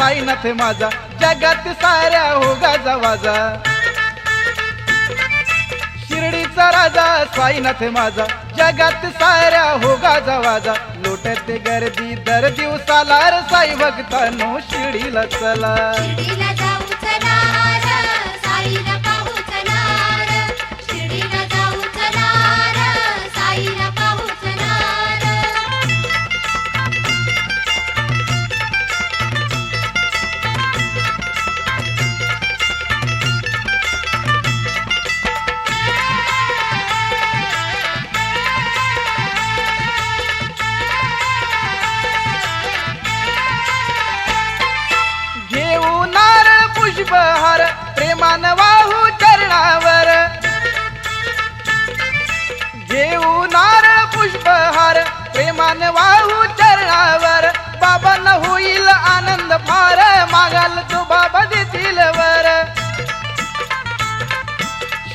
साईनाथ माझा, जगात साऱ्या हो गाजा वाजा. शिर्डीचा राजा साईनाथ माझा, जगात साऱ्या हो गाजा वाजा. लोटते गर्दी दर दिवसाला रे साई भक्तांनो शिर्डीला चला. शिर्डीला जाऊ चला र, साईला पाहू चला र. शिर्डीला जाऊ चला र, साईला पाहू चला र. घेऊ नारळ पुष्पहार प्रेमान वाहू चरणावर. घेऊ नारळ पुष्पहार प्रेमान वाहू चरणावर. बाबांना होईल आनंद फार, मागाल तो बाबा देतील वर.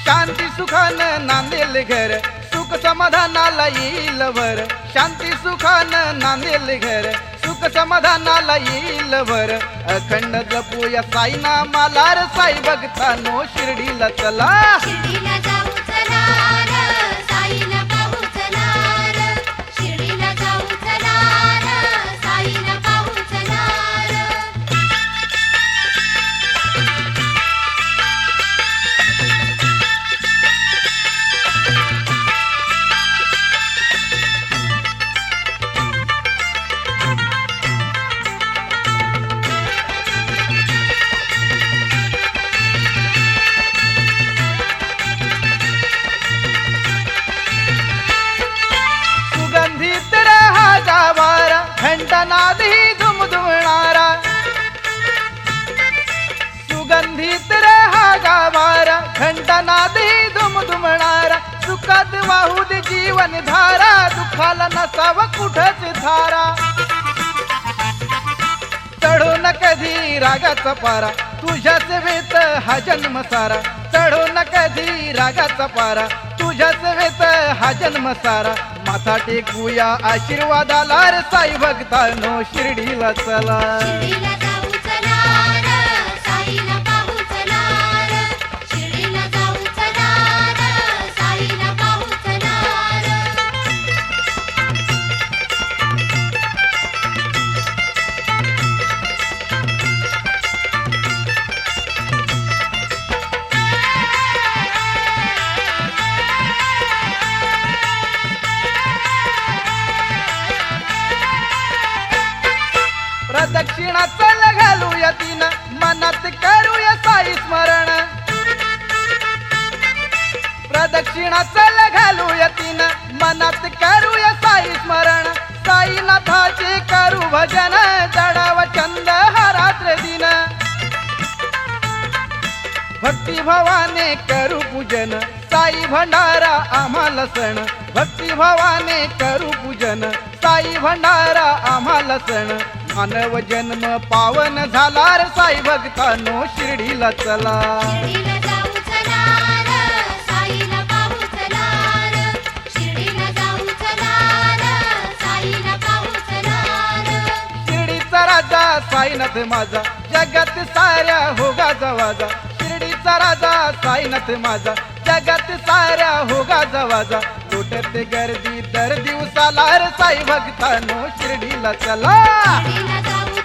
शांती सुखानं नांदेल घर, सुख समाधानाला येईल वर. शांती सुखानं नांदेल घर, सुख समाधानाला येईल वर. अखंड जपूया साई नामाला रे साई भक्तांनो शिर्डीला चला. शिर्डीला जाऊ चला र, साईला पाहू चला र. शिर्डीला जाऊ चला र, साईला पाहू चला र. सुगंधित हा गावारा, घंटानादही दुमदुमणारा. सुगंधित हा गावारा, घंटानादही दुमदुमणारा. सुखात वाहू दे जीवन धारा, दुःखाला नसावं कुठंच धारा. चढो न कधी रागाचा पारा, तुझ्या सेवेत हा जन्म सारा. चढो न कधी रागाचा पारा, तुझ्या सेवेत हा जन्म सारा. माथा टेकूया आशीर्वादाला रे साई भक्तांनो शिर्डीला चला. शिर्डीला जाऊ चला र, साईला पाहू चला र. शिर्डीला जाऊ चला र, साईला पाहू चला र. प्रदक्षिणा चल घालूया तीन, मनात करूया साई स्मरण. प्रदक्षिणा चल घालूया तीन, मनात करूया साई स्मरण. साईनाथाचे करू भजन, जडाव चंद हा रात्र दिन. भक्ती भावाने करू पूजन, साई भंडारा आम्हाला सण. भक्ती भावाने करू पूजन, साई भंडारा आम्हाला सण. मानव जन्म पावन झाला रे साई भक्तांनो शिर्डीला चला. शिर्डीला जाऊ चला र, साईला पाहू चला र. शिर्डीला जाऊ चला र, साईला पाहू चला र. शिर्डीचा राजा साईनाथ माझा, जगात साऱ्या हो गाजा वाजा. शिर्डीचा राजा साईनाथ माझा, जगात साऱ्या हो गाजा वाजा. लोटते गर्दी दर दिवसाला रे साई भक्तांनो शिर्डीला चला. शिर्डीला जाऊ